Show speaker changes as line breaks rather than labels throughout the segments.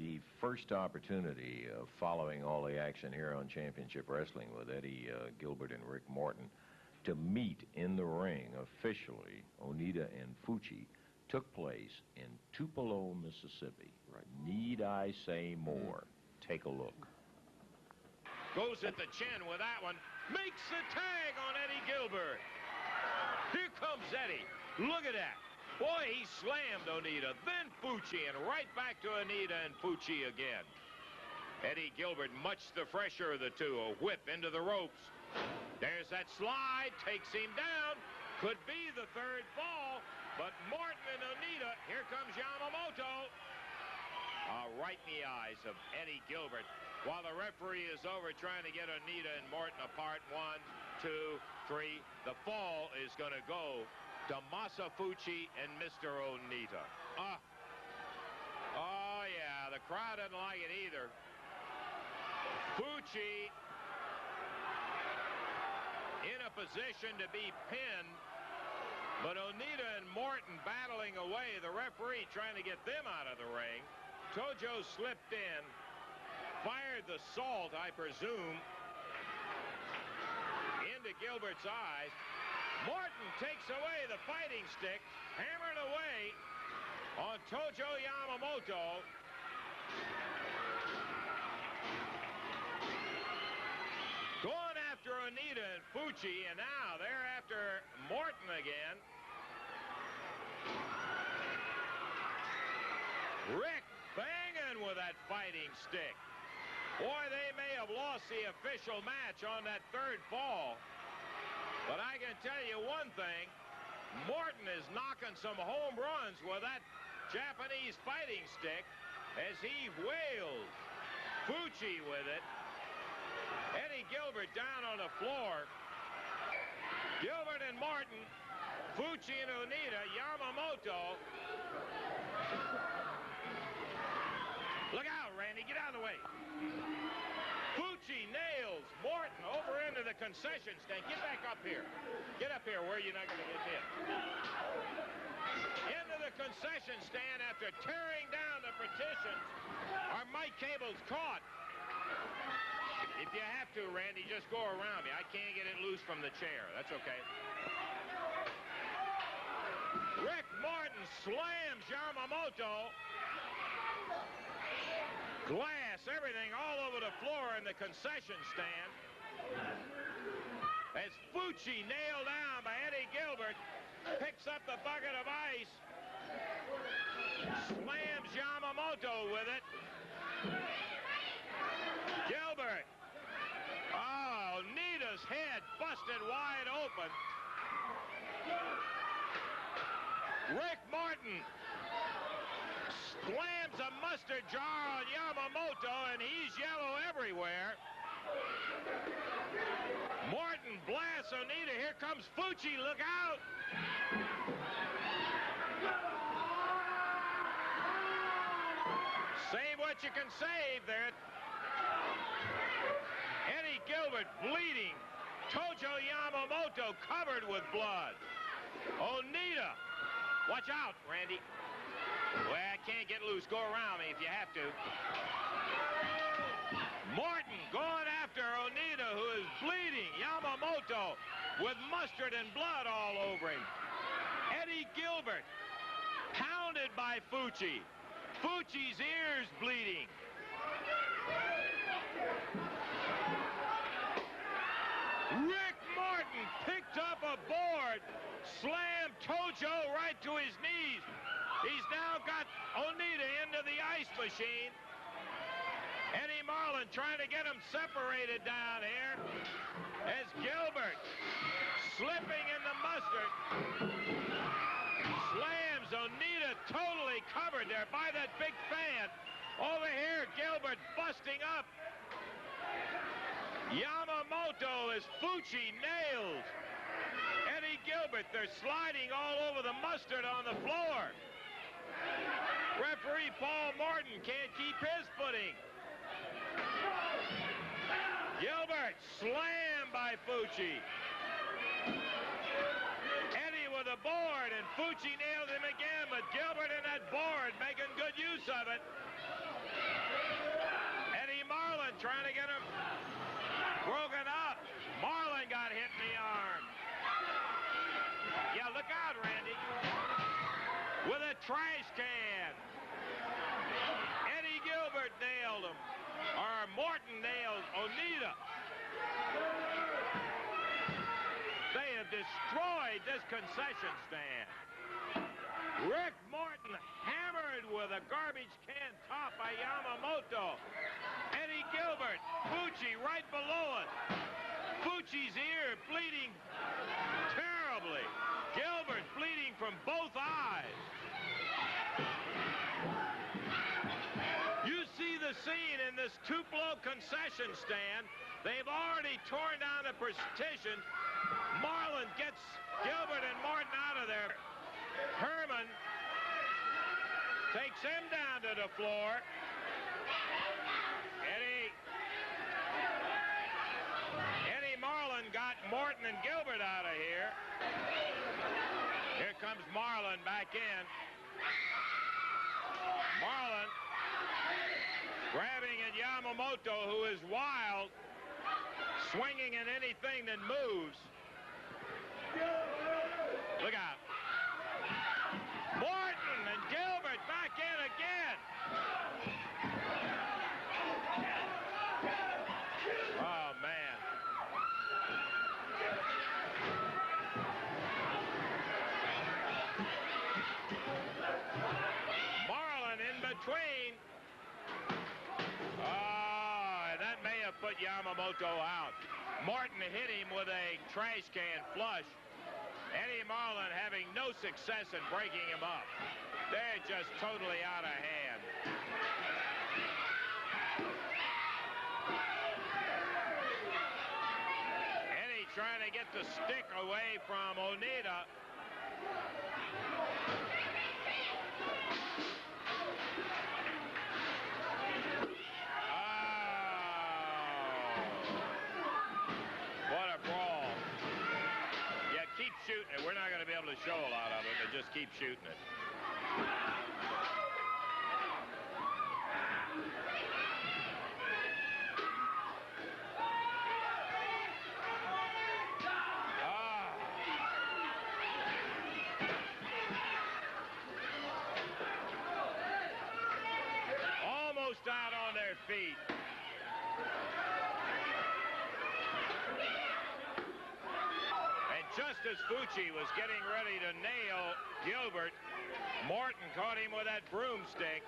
the first opportunity of following all the action here on Championship Wrestling with Eddie Gilbert and Rick Morton to meet in the ring officially, Onita and Fuchi, took place in Tupelo, Mississippi.
Right.
Need I say more? Take a look.
Goes at the chin with that one. Makes the tag on Eddie Gilbert. Here comes Eddie. Look at that. Boy, he slammed Onita, then Fuchi, and right back to Onita and Fuchi again. Eddie Gilbert, much the fresher of the two, a whip into the ropes. There's that slide, takes him down. Could be the third fall, but Morton and Onita, here comes Yamamoto. Right in the eyes of Eddie Gilbert, while the referee is over trying to get Onita and Morton apart. 1, 2, 3. The fall is going to go to Masa Fuchi and Mr. Onita. Oh, yeah, the crowd doesn't like it either. Fuchi in a position to be pinned, but Onita and Morton battling away. The referee trying to get them out of the ring. Tojo slipped in, fired the salt, I presume, into Gilbert's eyes. Morton takes away the fighting stick, hammered away on Tojo Yamamoto. Going after Onita and Fuchi, and now they're after Morton again. Rick banging with that fighting stick. Boy, they may have lost the official match on that third fall. But I can tell you one thing, Morton is knocking some home runs with that Japanese fighting stick as he wails. Fuchi with it. Eddie Gilbert down on the floor. Gilbert and Morton, Fuchi and Onita, Yamamoto. Look out, Randy, get out of the way. Fuchi nails Morton over into the concession stand. Get back up here. Get up here where you're not going to get hit. Into the concession stand after tearing down the partitions. Are Mike Cable's caught? If you have to, Randy, just go around me. I can't get it loose from the chair. That's okay. Rick Morton slams Yamamoto. Glass, everything all over the floor in the concession stand. As Fuchi, nailed down by Eddie Gilbert, picks up the bucket of ice, slams Yamamoto with it. Gilbert. Oh, Onita's head busted wide open. Rick Morton slams a mustard jar on Yamamoto, and he's yellow everywhere. Morton blasts Onita. Here comes Fuchi. Look out. Save what you can save there. Eddie Gilbert bleeding. Tojo Yamamoto covered with blood. Onita. Watch out, Randy. Well, I can't get loose. Go around me if you have to. Morton going after Onita, who is bleeding. Yamamoto with mustard and blood all over him. Eddie Gilbert pounded by Fuchi. Fuchi's ears bleeding. Rick Morton picked up a board, slammed Tojo right to his knees. He's now got Onita into the ice machine. Eddie Marlin trying to get him separated down here. As Gilbert, slipping in the mustard, slams Onita totally covered there by that big fan. Over here, Gilbert busting up. Yamamoto is Fuchi nailed. Eddie Gilbert, they're sliding all over the mustard on the floor. Referee Paul Morton can't keep his footing. Gilbert slammed by Fuchi. Eddie with a board, and Fuchi nailed him again, but Gilbert in that board making good use of it. trying to get him broken up. Marlon got hit in the arm. Yeah, look out, Randy. With a trash can. Eddie Gilbert nailed him. Or Morton nailed Onita. They have destroyed this concession stand. Rick Morton hammered with a garbage can top by Yamamoto. Eddie Gilbert, Fuchi right below it. Fuchi's ear bleeding terribly. Gilbert bleeding from both eyes. You see the scene in this Tupelo concession stand. They've already torn down the partition. Marlon gets Gilbert and Morton out of there. Herman takes him down to the floor. Eddie Marlon got Morton and Gilbert out of here. Here comes Marlon back in. Marlon grabbing at Yamamoto, who is wild, swinging at anything that moves. Look out. Morton and Gilbert back in again. Oh, man. Marlon in between. Oh, that may have put Yamamoto out. Morton hit him with a trash can flush. Eddie Marlon having no success in breaking him up. They're just totally out of hand. Eddie trying to get the stick away from Onita. Shooting it. We're not going to be able to show a lot of it, but just keep shooting it. Almost out on their feet. Just as Fuchi was getting ready to nail Gilbert, Morton caught him with that broomstick.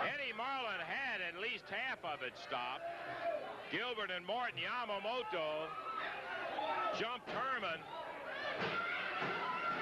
Eddie Marlon had at least half of it stopped. Gilbert and Morton, Yamamoto jumped Herman.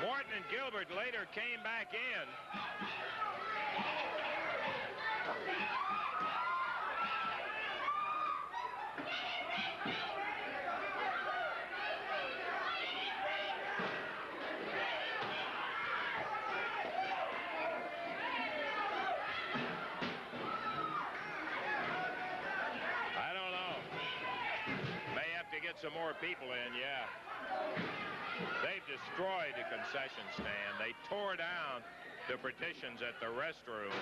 Morton and Gilbert later came back in. I don't know. May have to get some more people in, yeah. They've destroyed the concession stand. They tore down the partitions at the restrooms.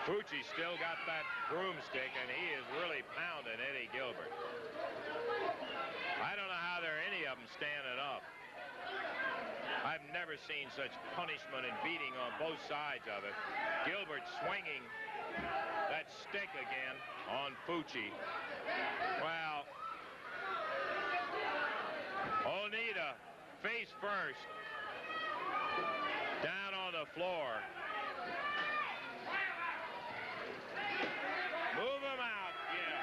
Fuchi still got that broomstick, and he is really pounding Eddie Gilbert. I don't know how there are any of them standing up. I've never seen such punishment and beating on both sides of it. Gilbert swinging that stick again on Fuchi. Well, Onita face first, down on the floor. Move him out, yeah.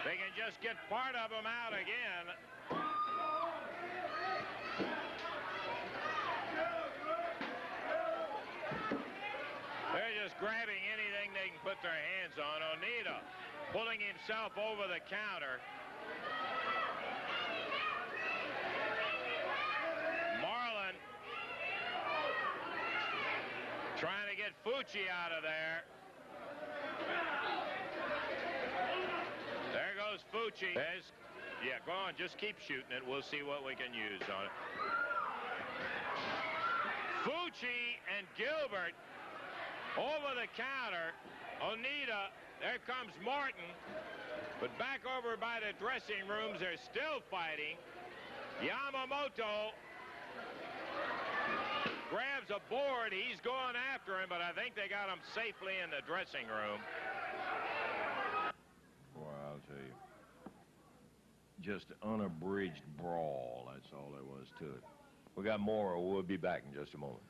They can just get part of him out again. They're just grabbing anything they can put their hands on. Onita pulling himself over the counter. Marlon get Fuchi out of there. There goes Fuchi. Yeah, go on, just keep shooting it. We'll see what we can use on it. Fuchi and Gilbert over the counter. Onita, there comes Morton. But back over by the dressing rooms, they're still fighting. Yamamoto grabs a board. He's going after him, but I think they got him safely in the dressing room.
Well, I'll tell you. Just unabridged brawl. That's all there was to it. We got more. We'll be back in just a moment.